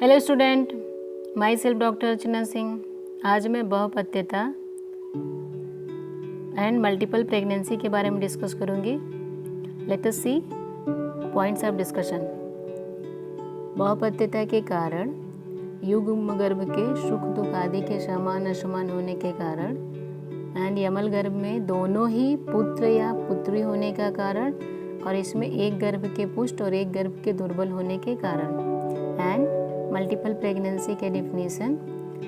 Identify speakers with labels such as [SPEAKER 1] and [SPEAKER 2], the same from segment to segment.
[SPEAKER 1] Hello student, my self doctor Archana Singh. आज मैं बहुपत्यता and multiple pregnancy के बारे में डिस्कस करूंगी। Let us see points of discussion. बहुपत्यता के कारण युग्म गर्भ के सुख दुख आदि के समान असमान होने के कारण एंड यमल गर्भ में दोनों ही पुत्र या पुत्री होने का कारण और इसमें एक गर्भ के पुष्ट और एक गर्भ के दुर्बल होने के कारण एंड मल्टीपल प्रेगनेंसी के definition,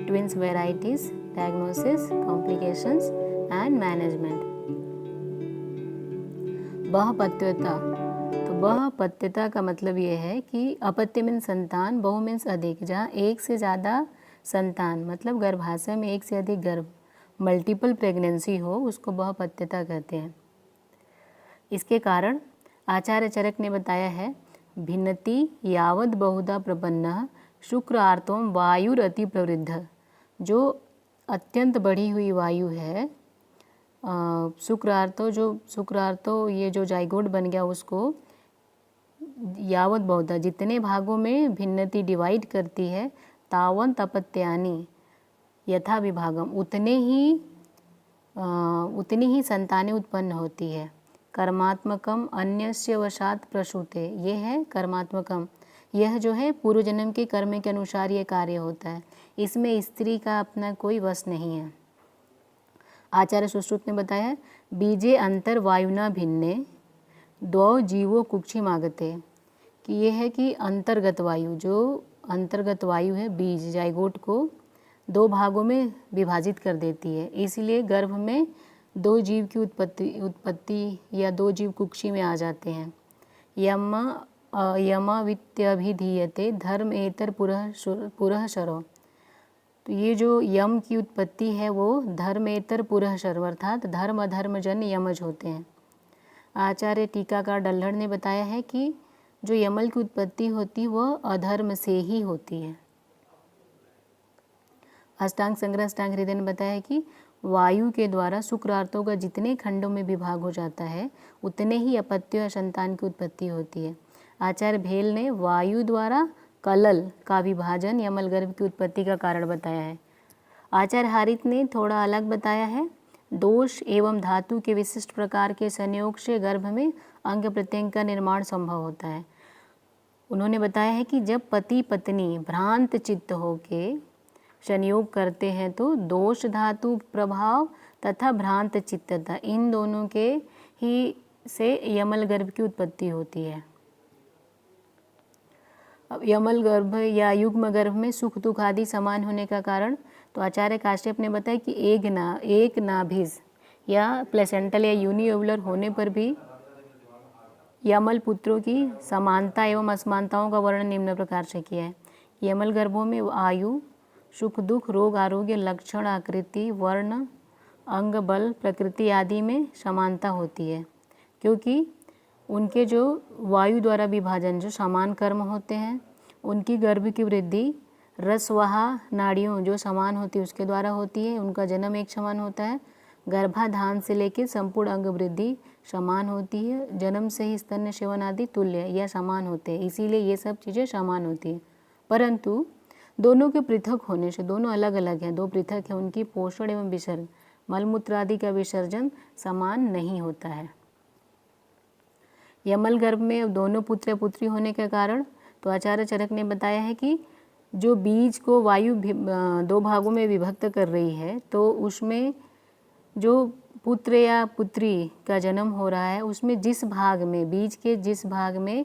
[SPEAKER 1] twins varieties, diagnosis, complications and management. बहुपत्यता, तो बहुपत्यता का मतलब ये है कि अपत्य मीन्स संतान, बहु मीन्स अधिक, जहाँ एक से ज़्यादा संतान मतलब गर्भाशय में एक से अधिक गर्भ, मल्टीपल प्रेगनेंसी हो उसको बहुपत्यता कहते हैं। इसके कारण आचार्य चरक ने बताया है, भिन्नति यावद बहुधा प्रपन्न शुक्र आर्तोम वायुरति प्रवृद्ध। जो अत्यंत बढ़ी हुई वायु है शुक्रार्तो ये जो जाइगोट बन गया उसको यावत बहुधा जितने भागों में भिन्नति डिवाइड करती है, तावंत अपत्यानि यथा विभागम उतनी ही संतानें उत्पन्न होती है। कर्मात्मकम अन्यस्य वशात प्रसूते, ये है कर्मात्मकम, यह जो है पूर्व जन्म के कर्म के अनुसार ये कार्य होता है, इसमें स्त्री का अपना कोई वश नहीं है। आचार्य सुश्रुत ने बताया है, बीजे अंतर वायुना भिन्ने द्वौ जीवो कुक्षिमागते, कि ये है कि अंतर्गत वायु, जो अंतर्गत वायु है बीज जाइगोट को दो भागों में विभाजित कर देती है, इसलिए गर्भ में दो जीव की उत्पत्ति या दो जीव कुक्षी में आ जाते हैं। यमावित्यभिधीयते धर्म एतर पुरः शरो, तो ये जो यम की उत्पत्ति है वो धर्मेतर पुरः शरो अर्थात धर्म अधर्म जन यमज होते हैं। आचार्य टीकाकार डल्हड़ ने बताया है कि जो यमल की उत्पत्ति होती वह अधर्म से ही होती है। अष्टांग संग्रह अष्टांग हृदय ने बताया है कि वायु के द्वारा शुक्रार्तों का जितने खंडों में विभाग हो जाता है उतने ही अपत्य या संतान की उत्पत्ति होती है। आचार्य भेल ने वायु द्वारा कलल का विभाजन यमल गर्भ की उत्पत्ति का कारण बताया है। आचार्य हारित ने थोड़ा अलग बताया है, दोष एवं धातु के विशिष्ट प्रकार के संयोग से गर्भ में अंग प्रत्यंग का निर्माण संभव होता है। उन्होंने बताया है कि जब पति पत्नी भ्रांत चित्त होके संयोग करते हैं तो दोष धातु प्रभाव तथा भ्रांत चित्तता इन दोनों के ही से यमल गर्भ की उत्पत्ति होती है। अब यमल गर्भ या युग्म गर्भ में सुख दुख आदि समान होने का कारण, तो आचार्य काश्यप ने बताया कि एक नाभिज या प्लेसेंटल या यूनिओवुलर होने पर भी यमल पुत्रों की समानता एवं असमानताओं का वर्णन निम्न प्रकार से किया है। यमल गर्भों में आयु, सुख दुख, रोग आरोग्य, लक्षण, आकृति, वर्ण, अंग बल, प्रकृति आदि में समानता होती है, क्योंकि उनके जो वायु द्वारा विभाजन जो समान कर्म होते हैं, उनकी गर्भ की वृद्धि रसवाहा नाड़ियों जो समान होती है उसके द्वारा होती है, उनका जन्म एक समान होता है, गर्भाधान से लेकर संपूर्ण अंग वृद्धि समान होती है, जन्म से ही स्तन्य सेवन आदि तुल्य या समान होते हैं, इसीलिए ये सब चीज़ें समान होती हैं। परंतु दोनों के पृथक होने से, दोनों अलग अलग हैं, दो पृथक हैं, उनकी पोषण एवं विसर्जन मलमूत्र आदि का विसर्जन समान नहीं होता है। यमल गर्भ में दोनों पुत्र पुत्री होने के कारण, तो आचार्य चरक ने बताया है कि जो बीज को वायु दो भागों में विभक्त कर रही है, तो उसमें जो पुत्र या पुत्री का जन्म हो रहा है उसमें जिस भाग में बीज के जिस भाग में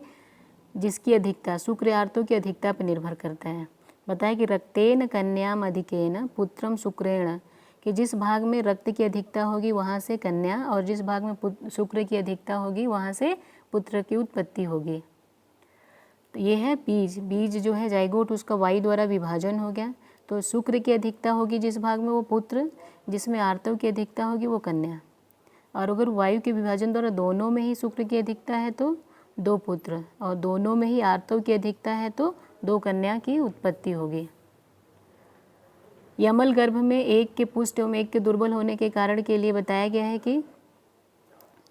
[SPEAKER 1] जिसकी अधिकता शुक्र आर्तों की अधिकता पर निर्भर करता है। बताया कि रक्तेन कन्याम अधिकेन पुत्रम शुक्रेण, कि जिस भाग में रक्त की अधिकता होगी वहाँ से कन्या और जिस भाग में शुक्र की अधिकता होगी वहाँ से पुत्र की उत्पत्ति होगी। तो ये है बीज जो है जाइगोट, उसका वायु द्वारा विभाजन हो गया, तो शुक्र की अधिकता होगी जिस भाग में वो पुत्र, जिसमें आर्तव की अधिकता होगी वो कन्या। और अगर वायु के विभाजन द्वारा दोनों में ही शुक्र की अधिकता है तो दो पुत्र, और दोनों में ही आर्तव की अधिकता है तो दो कन्या की उत्पत्ति होगी। यमल गर्भ में एक के पुष्ट एवं एक के दुर्बल होने के कारण के लिए बताया गया है कि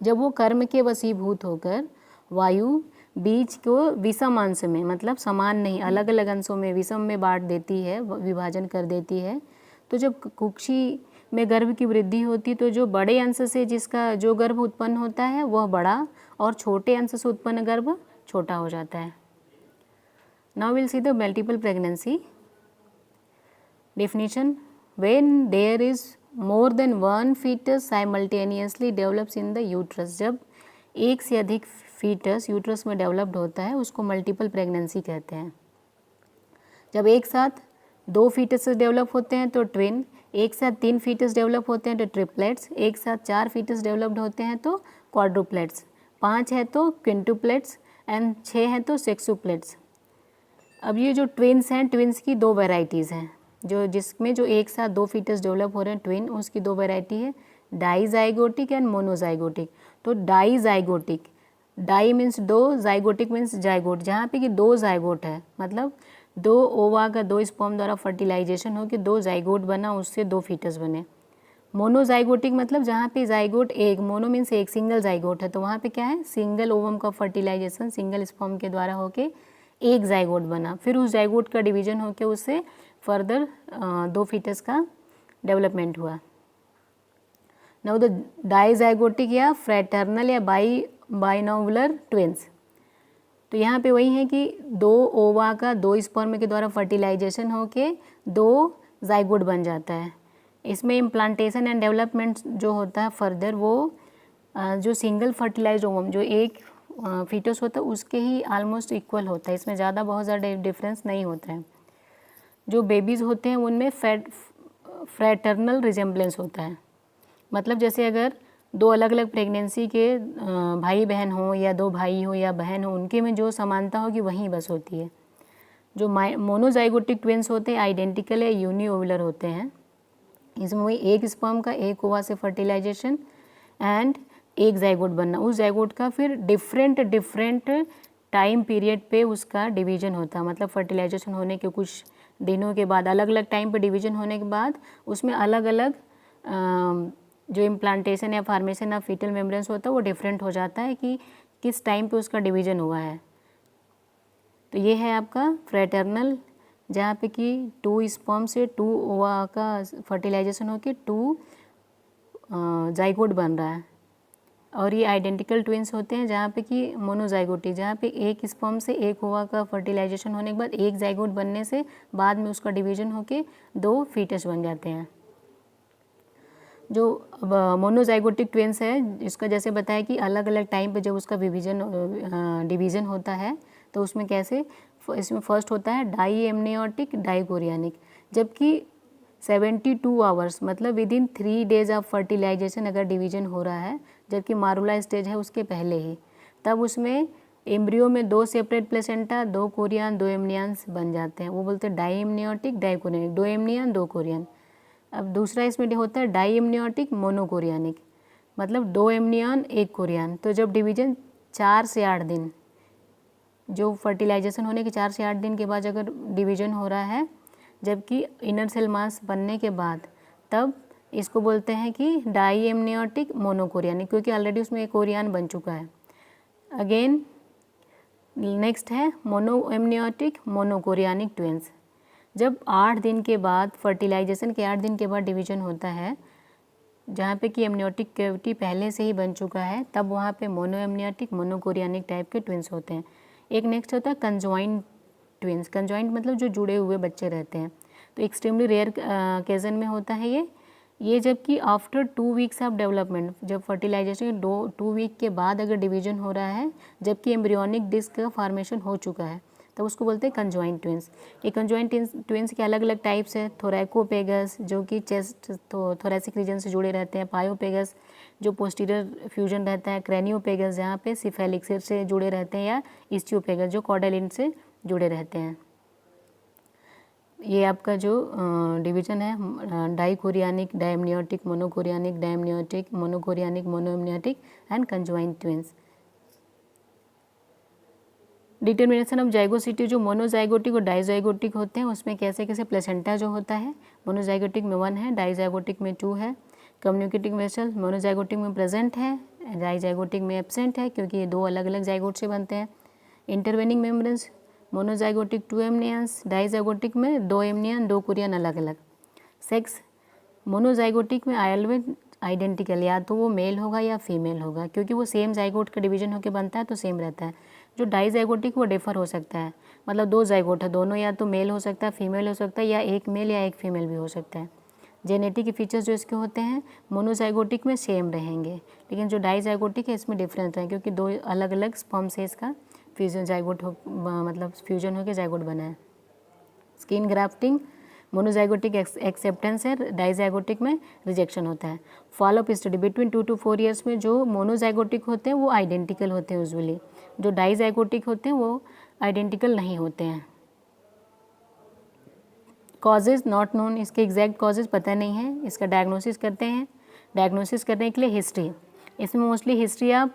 [SPEAKER 1] जब वो कर्म के वशीभूत होकर वायु बीज को विषम अंश में, मतलब समान नहीं, अलग अलग अंशों में विषम में बांट देती है, विभाजन कर देती है। तो जब कुक्षी में गर्भ की वृद्धि होती है तो जो बड़े अंश से जिसका जो गर्भ उत्पन्न होता है वह बड़ा, और छोटे अंश से उत्पन्न गर्भ छोटा हो जाता है। Now will see the multiple pregnancy definition. When there is more than one fetus simultaneously develops in the uterus, जब एक से अधिक फीटस यूट्रस में डेवलप्ड होता है उसको मल्टीपल प्रेगनेंसी कहते हैं। जब एक साथ 2 फीटस डेवलप होते हैं तो ट्विन, एक साथ 3 फीटस डेवलप होते हैं तो ट्रिपलेट्स, एक साथ 4 फीटस डेवलप्ड होते हैं तो क्वाड्रुप्लेट्स, 5 है तो क्विंटुप्लेट्स एंड 6 है तो सेक्सुप्लेट्स। अब ये जो ट्विन्स हैं, ट्विन्स की 2 वेराइटीज़ हैं, जो जिसमें जो एक साथ 2 फीटस डेवलप हो रहे हैं ट्विन, उसकी 2 वेराइटी है, डाईजाइगोटिक एंड मोनोजाइगोटिक। तो dizygotic, di means 2, zygotic means zygote, जहाँ पे कि 2 जाइगोट है, मतलब 2 ओवा का 2 स्पर्म द्वारा फर्टिलाइजेशन हो के 2 जाइगोट बना, उससे 2 फीटस बने। मोनोजाइगोटिक मतलब जहाँ पे जाइगोट एक, मोनो मीन्स एक, सिंगल जाइगोट है, तो वहाँ पे क्या है, सिंगल ओवम का फर्टिलाइजेशन सिंगल स्पर्म के द्वारा होके एक जाइगोट बना, फिर उस जाइगोट का डिवीजन होके उससे फर्दर 2 फीटस का डेवलपमेंट हुआ। नाउ द डाईजाइगोटिक या फ्रैटर्नल या बाइनोवुलर ट्विन्स, तो यहाँ पे वही है कि 2 ओवा का 2 स्पर्म के द्वारा फर्टिलाइजेशन होके 2 जाइगोट बन जाता है। इसमें इम्प्लांटेशन एंड डेवलपमेंट जो होता है फर्दर, वो जो सिंगल फर्टिलाइज्ड ओवम जो एक फीटस होता है उसके ही ऑलमोस्ट इक्वल होता है, इसमें ज़्यादा बहुत ज़्यादा डिफरेंस नहीं होता है। जो बेबीज़ होते हैं उनमें फ्रैटर्नल रिजेम्बलेंस होता है, मतलब जैसे अगर 2 अलग अलग प्रेगनेंसी के भाई बहन हो या 2 भाई हो या बहन हो, उनके में जो समानता होगी वहीं बस होती है। जो मोनोजाइगोटिक ट्विन्स होते हैं आइडेंटिकल या यूनिओवुलर होते हैं, इसमें वही एक स्पर्म का एक ओवा से फर्टिलाइजेशन एंड एक जाइगोट बनना, उस जाइगोट का फिर डिफरेंट टाइम पीरियड पे उसका डिवीजन होता है, मतलब फर्टिलाइजेशन होने के कुछ दिनों के बाद, अलग अलग टाइम पे डिवीजन होने के बाद उसमें अलग अलग जो इम्प्लांटेशन या फार्मेशन ऑफ फीटल मेम्ब्रेन्स होता है वो डिफरेंट हो जाता है कि किस टाइम पे उसका डिवीजन हुआ है। तो ये है आपका फ्रैटर्नल, जहाँ पे कि 2 स्पर्म से 2 ओवा का फर्टिलाइजेशन होकर 2 जाइगोट बन रहा है। और ये आइडेंटिकल ट्विन्स होते हैं जहाँ पे कि मोनोजाइगोटिक, जहाँ पे एक स्पर्म से एक ओवा का फर्टिलाइजेशन होने के बाद एक जाइगोट बनने से बाद में उसका डिवीजन होके 2 फीटस बन जाते हैं। जो मोनोजाइगोटिक ट्विन्स है, इसका जैसे बताया कि अलग अलग टाइम पे जब उसका डिवीजन होता है तो उसमें कैसे, इसमें फर्स्ट होता है डाई एमनियोटिक डाईकोरियानिक, जबकि 72 आवर्स मतलब within 3 days of fertilization अगर डिवीजन हो रहा है, जबकि मारुला स्टेज है उसके पहले ही, तब उसमें एम्ब्रियो में 2 सेपरेट प्लेसेंटा, 2 कोरियन 2 एमनियंस बन जाते हैं, वो बोलते हैं डाई एमनियोटिक डाईकोरियानिक, 2 एमनियन 2 कोरियन। अब दूसरा इसमें होता है डाई एमनियोटिक मोनोकोरियानिक, मतलब 2 एमनियन 1 कोरियन। तो जब डिवीजन 4 से 8 दिन, जो फर्टिलाइजेशन होने के 4 से 8 दिन के बाद अगर डिवीजन हो रहा है, जबकि इनर सेल मास बनने के बाद, तब इसको बोलते हैं कि डाई एमनियोटिक मोनोकोरियानिक, क्योंकि ऑलरेडी उसमें एक कोरियन बन चुका है। अगेन नेक्स्ट है मोनो एमनियोटिक मोनोकोरियानिक ट्विन्स, जब 8 दिन के बाद, फर्टिलाइजेशन के 8 दिन के बाद डिवीजन होता है, जहाँ पे कि एमनियोटिक कैविटी पहले से ही बन चुका है, तब वहाँ पे मोनो एमनियोटिक मोनोकोरियानिक टाइप के ट्विन्स होते हैं। एक नेक्स्ट होता है कंजॉइंट ट्विन्स, कंजॉइंट मतलब जो जुड़े हुए बच्चे रहते हैं, तो एक्सट्रीमली रेयर केजन में होता है ये जबकि आफ्टर 2 वीक्स ऑफ डेवलपमेंट, जब फर्टिलाइजेशन 2 वीक के बाद अगर डिवीजन हो रहा है, जबकि एम्ब्रियोनिक डिस्क का फॉर्मेशन हो चुका है, तो उसको बोलते हैं कंजॉइंट ट्विन्स। ये कंजॉइंट ट्विन्स के अलग अलग टाइप्स है, थोरैकोपेगस जो कि चेस्ट तो थोरैसिक रीजन से जुड़े रहते हैं, पायोपेगस जो पोस्टीरियर फ्यूजन रहता है, क्रैनियोपेगस जहाँ पे सिफेलिक सिर से जुड़े रहते हैं, या इस्टियोपेगस जो कॉर्डेलिन से जुड़े रहते हैं। ये आपका जो डिवीजन है dichorionic, diamniotic, monochorionic, diamniotic, monochorionic, monoamniotic and conjoint twins. Determination of zygosity, जो मोनोजाइगोटिक और डाईजाइगोटिक होते हैं उसमें कैसे कैसे प्लेसेंटा जो होता है, मोनोजाइगोटिक में 1 है, डाईजाइगोटिक में 2 है। कम्युनिकेटिंग वेसल मोनोजाइगोटिक में प्रेजेंट है, डाईजाइगोटिक में एब्सेंट है, क्योंकि ये 2 अलग अलग जाइगोट से बनते हैं। इंटरवेनिंग मेम्ब्रेन्स, मोनोजाइगोटिक 2 एमनियंस, डाइजाइगोटिक में 2 एमनियन 2 कुरियन अलग अलग। सेक्स, मोनोजाइगोटिक में आइडेंटिकल, या तो वो मेल होगा या फीमेल होगा, क्योंकि वो सेम जाइगोट का डिवीजन होकर बनता है तो सेम रहता है। जो डाइजाइगोटिक वो डिफर हो सकता है, मतलब 2 जाइगोट है, दोनों या तो मेल हो सकता है, फीमेल हो सकता है, या एक मेल या एक फीमेल भी हो सकता है। जेनेटिक फीचर्स जो इसके होते हैं मोनोजाइगोटिक में सेम रहेंगे, लेकिन जो डाइजाइगोटिक है इसमें डिफरेंट है, क्योंकि 2 अलग अलग स्पर्म से इसका फ्यूजन जाइगोट हो, मतलब फ्यूजन होकर जाइगोट बना है। स्किन ग्राफ्टिंग, मोनोजाइगोटिक एक्सेप्टेंस है, डाइजाइगोटिक में रिजेक्शन होता है। Follow up study between 2 to 4 years में जो मोनोजाइगोटिक होते हैं वो आइडेंटिकल होते हैं यूजुअली, जो डाइजाइगोटिक होते हैं वो आइडेंटिकल नहीं होते हैं। कॉजेज नॉट नोन, इसके एग्जैक्ट कॉजेज पता नहीं है, इसका डायग्नोसिस करते हैं। डायग्नोसिस करने के लिए हिस्ट्री, इसमें mostly history of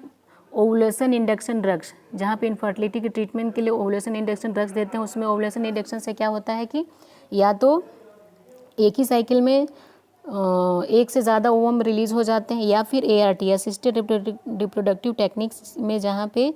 [SPEAKER 1] ovulation induction drugs, जहाँ पे इनफर्टिलिटी के ट्रीटमेंट के लिए ओवुलेशन इंडक्शन ड्रग्स देते हैं, उसमें ओवुलेशन इंडक्शन से क्या होता है कि या तो एक ही साइकिल में एक से ज़्यादा ओवम रिलीज़ हो जाते हैं, या फिर ART असिस्टेड रिप्रोडक्टिव टेक्निक्स में जहाँ पे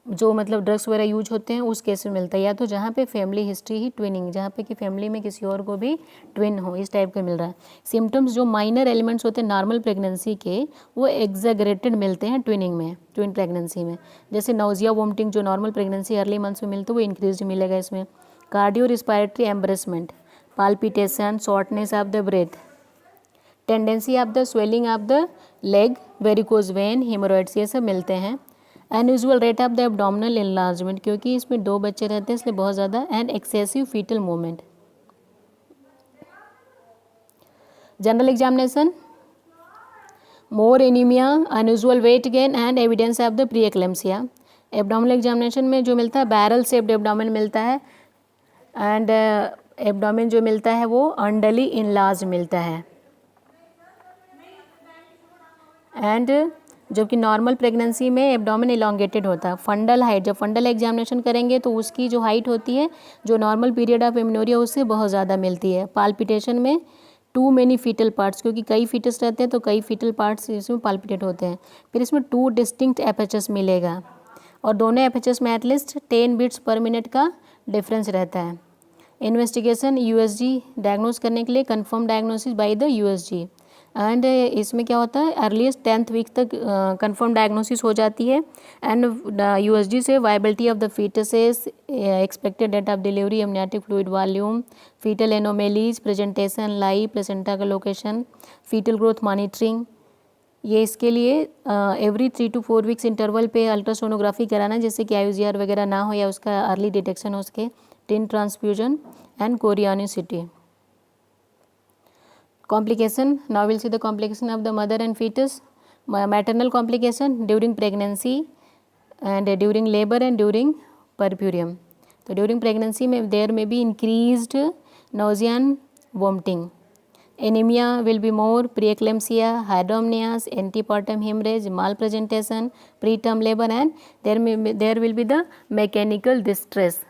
[SPEAKER 1] जो मतलब ड्रग्स वगैरह यूज होते हैं उस केस में मिलता है, या तो जहाँ पे फैमिली हिस्ट्री ही ट्विनिंग, जहाँ पे कि फैमिली में किसी और को भी ट्विन हो, इस टाइप का मिल रहा है। सिम्टम्स जो माइनर एलिमेंट्स होते हैं नॉर्मल प्रेगनेंसी के वो एग्जैगरेटेड मिलते हैं ट्विनिंग में, ट्विन प्रेगनेंसी में, जैसे नाउजिया वोमिटिंग जो नॉर्मल प्रेगनेंसी अर्ली मंथ्स में मिलते हैं वो इंक्रीज मिलेगा इसमें। Cardio respiratory embarrassment, palpitation, shortness of the breath, tendency of the swelling of the leg, varicose vein, haemorrhoids, ये सब मिलते हैं। Unusual rate of the abdominal enlargement, क्योंकि इसमें 2 बच्चे रहते हैं इसलिए बहुत ज़्यादा, and excessive fetal movement. General examination, more anaemia, unusual weight gain and evidence of the pre eclampsia. Abdominal examination में जो मिलता है बैरल शेप्ड एब्डोमेन मिलता है, एंड एब्डोमेन जो मिलता है वो अंडली इनलार्ज मिलता है, एंड जबकि नॉर्मल प्रेगनेंसी में एब्डोमेन इलोंगेटेड होता है। फंडल हाइट, जब फंडल एग्जामिनेशन करेंगे तो उसकी जो हाइट होती है जो नॉर्मल पीरियड ऑफ एमेनोरिया उससे बहुत ज़्यादा मिलती है। पाल्पिटेशन में टू मेनी फीटल पार्ट्स, क्योंकि कई फीटस रहते हैं तो कई फीटल पार्ट्स इसमें पाल्पिटेट होते हैं। फिर इसमें 2 डिस्टिंक्ट FHS मिलेगा, और दोनों FHS में एटलीस्ट 10 बीट्स पर मिनट का डिफरेंस रहता है। इन्वेस्टिगेशन USG डायग्नोस करने के लिए confirm diagnosis by the USG, and इसमें क्या होता है अर्लीस्ट 10th वीक तक कंफर्म डायग्नोसिस हो जाती है, एंड USG से viability of the fetuses, expected date of delivery, amniotic fluid volume, fetal anomalies, presentation, lie, placenta का लोकेशन, फीटल ग्रोथ मॉनिटरिंग, ये इसके लिए एवरी 3 to 4 वीक्स इंटरवल पे अल्ट्रासोनोग्राफी कराना, जिससे कि IUGR वगैरह ना हो या उसका अर्ली डिटेक्शन हो सके। Twin transfusion and chorionicity. Complication, now we'll see the complication of the mother and fetus. Maternal complication during pregnancy and during labor and during puerperium. तो during pregnancy में there may be increased nausea and vomiting. Anemia will be more, preeclampsia, hydramnios, antepartum hemorrhage, malpresentation, preterm labor, and there will be the mechanical distress.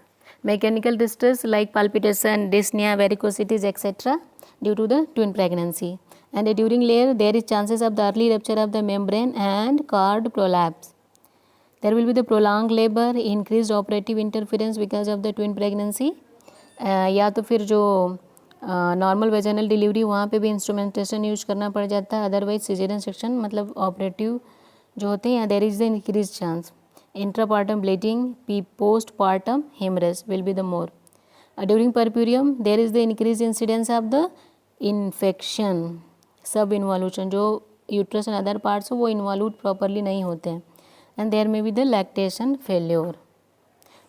[SPEAKER 1] Mechanical distress like palpitation, dyspnea, varicosities, etc. due to the twin pregnancy. And during labor there is chances of the early rupture of the membrane and cord prolapse. There will be the prolonged labor, increased operative interference because of the twin pregnancy. या तो फिर जो normal vaginal delivery वहाँ पे भी instrumentation use करना पड़ जाता है, अदरवाइज सिजेरियन सेक्शन मतलब ऑपरेटिव जो होते हैं यहाँ there is the increase chance. Intrapartum bleeding, postpartum hemorrhage will be the more. During puerperium there is the increased incidence of the infection, सब involution, जो यूट्रस एंड अदर पार्ट्स हो वो involute properly नहीं होते हैं. एंड देयर में भी the lactation failure.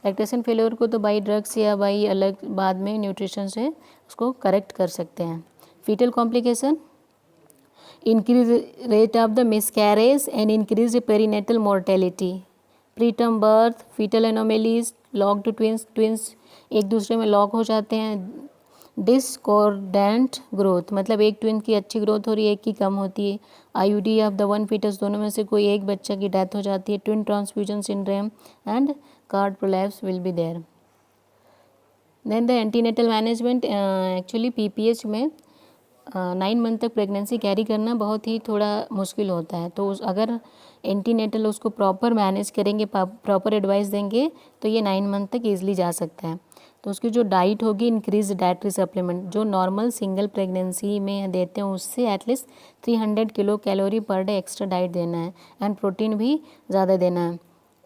[SPEAKER 1] Lactation failure को तो बाई ड्रग्स या बाई अलग बाद में न्यूट्रिशन से उसको करेक्ट कर सकते हैं. Fetal complication, increase rate of the miscarriage and increase perinatal mortality. Preterm birth, fetal anomalies, locked twins एक दूसरे में लॉक हो जाते हैं. डिस्कॉर्डेंट ग्रोथ, मतलब एक ट्विन की अच्छी ग्रोथ हो रही है एक की कम होती है. IUD of the one foetus, दोनों में से कोई एक बच्चा की डेथ हो जाती है. Twin transfusion syndrome and cord prolapse will be there. Then the antenatal management, actually PPH में 9 मंथ तक प्रेगनेंसी कैरी करना बहुत ही थोड़ा मुश्किल होता है. तो अगर एंटीनेटल उसको प्रॉपर मैनेज करेंगे, प्रॉपर एडवाइस देंगे तो ये 9 मंथ तक ईजिली जा सकता है। तो उसकी जो डाइट होगी, इंक्रीज डाइटरी सप्लीमेंट जो नॉर्मल सिंगल प्रेगनेंसी में देते हैं उससे at least 300 kilo calorie per day extra diet देना है एंड प्रोटीन भी ज़्यादा देना है।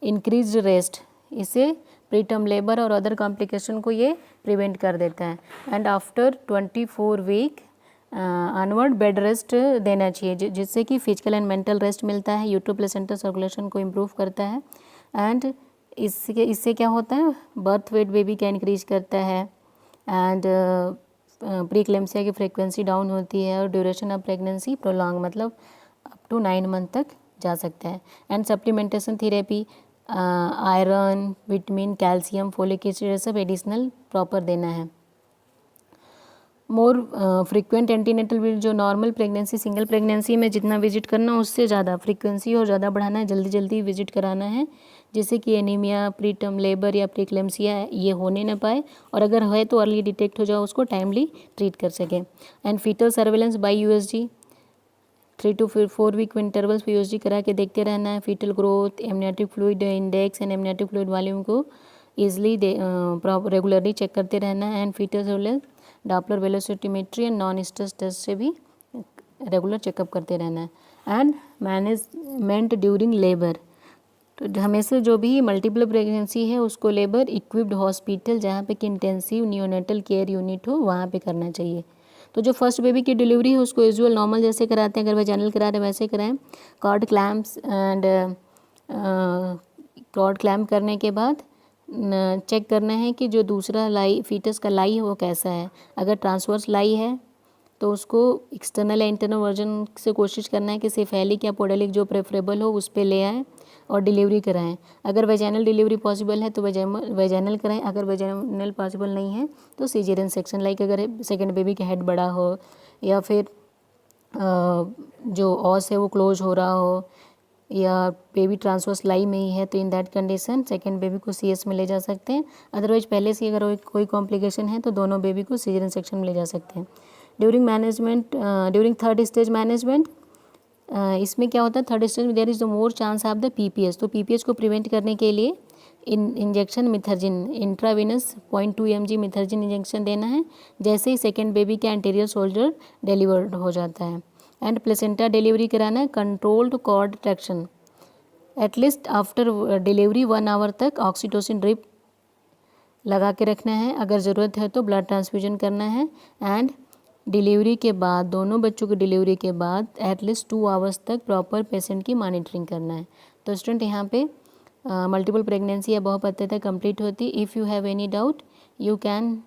[SPEAKER 1] इंक्रीज रेस्ट, इससे प्रीटर्म लेबर और अदर कॉम्प्लिकेशन को ये प्रिवेंट कर देता है। And after 24 week onward bed rest देना चाहिए जिससे कि फिजिकल एंड मेंटल रेस्ट मिलता है, यूट्रो प्लेसेंटा सर्कुलेशन को इम्प्रूव करता है एंड इससे क्या होता है, बर्थ वेट बेबी का इंक्रीज करता है एंड प्रीक्लेम्सिया की फ्रीक्वेंसी डाउन होती है और ड्यूरेशन ऑफ प्रेगनेंसी प्रोलॉन्ग, मतलब अप टू 9 मंथ तक जा सकता है। And supplementation therapy, iron, vitamin, calcium, folic acid सब एडिशनल प्रॉपर देना है। मोर फ्रीक्वेंट एंटीनेटल विजिट, जो नॉर्मल प्रेगनेंसी सिंगल प्रेगनेंसी में जितना विजिट करना उससे ज़्यादा फ्रीक्वेंसी और ज़्यादा बढ़ाना है, जल्दी जल्दी विजिट कराना है जिससे कि एनीमिया, प्रीटर्म लेबर या प्रीक्लेम्सिया ये होने न पाए और अगर है तो अर्ली डिटेक्ट हो जाओ, उसको टाइमली ट्रीट कर सकें। And fetal surveillance by USG 3 to 4 week intervals पे यूएसजी करा के देखते रहना है। Fetal growth, amniotic fluid index and amniotic fluid volume को ईजिली रेगुलरली चेक करते रहना है। And fetal surveillance Doppler velocimetry and non stress test से भी रेगुलर चेकअप करते रहना है। एंड मैनेजमेंट ड्यूरिंग लेबर, तो हमेशा जो भी मल्टीपल प्रेगनेंसी है उसको लेबर इक्विप्ड हॉस्पिटल जहाँ पे कि इंटेंसिव नियोनेटल केयर यूनिट हो वहाँ पे करना चाहिए। तो जो फर्स्ट बेबी की डिलीवरी है उसको यूजुअल नॉर्मल जैसे कराते हैं, अगर वेजाइनल करा रहे हैं वैसे कराएं। Cord clamps and cord clamp करने के बाद चेक करना है कि जो दूसरा लाई फीटस का लाई है वो कैसा है। अगर ट्रांसवर्स लाई है तो उसको एक्सटर्नल या इंटरनल वर्जन से कोशिश करना है कि सेफेलिक या पोडेलिक जो प्रेफरेबल हो उस पर ले आएँ और डिलीवरी कराएं। अगर वेजाइनल डिलीवरी पॉसिबल है तो वेजाइनल कराएं, अगर वेजाइनल पॉसिबल नहीं है तो सीजेरियन सेक्शन, लाइक अगर सेकंड बेबी का हेड बड़ा हो या फिर जो ऑस है वो क्लोज हो रहा हो या बेबी ट्रांसवर्स लाई में ही है तो in that condition second baby को सीएस में ले जा सकते हैं। अदरवाइज पहले से अगर कोई कॉम्प्लिकेशन है तो दोनों बेबी को सीजेरियन सेक्शन में ले जा सकते हैं। ड्यूरिंग थर्ड स्टेज मैनेजमेंट, इसमें क्या होता है, थर्ड स्टेज में there is the more chance of the PPS. तो पीपीएस को प्रिवेंट करने के लिए injection methergine intravenous 0.2 mg methergine injection देना है जैसे ही सेकेंड बेबी का एंटीरियर शोल्डर डिलीवर्ड हो जाता है। एंड प्लेसेंटा डिलीवरी कराना है, controlled cord traction at least after delivery 1 hour तक ऑक्सीटोसिन ड्रिप लगा के रखना है, अगर ज़रूरत है तो ब्लड ट्रांसफ्यूजन करना है। एंड डिलीवरी के बाद, दोनों बच्चों की डिलीवरी के बाद एटलीस्ट 2 आवर्स तक प्रॉपर पेशेंट की मॉनिटरिंग करना है। तो स्टूडेंट यहाँ पे मल्टीपल प्रेगनेंसी या बहुपत्य तक कंप्लीट होती। If you have any doubt you can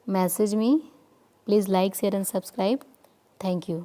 [SPEAKER 1] message me, please like share and subscribe. Thank you.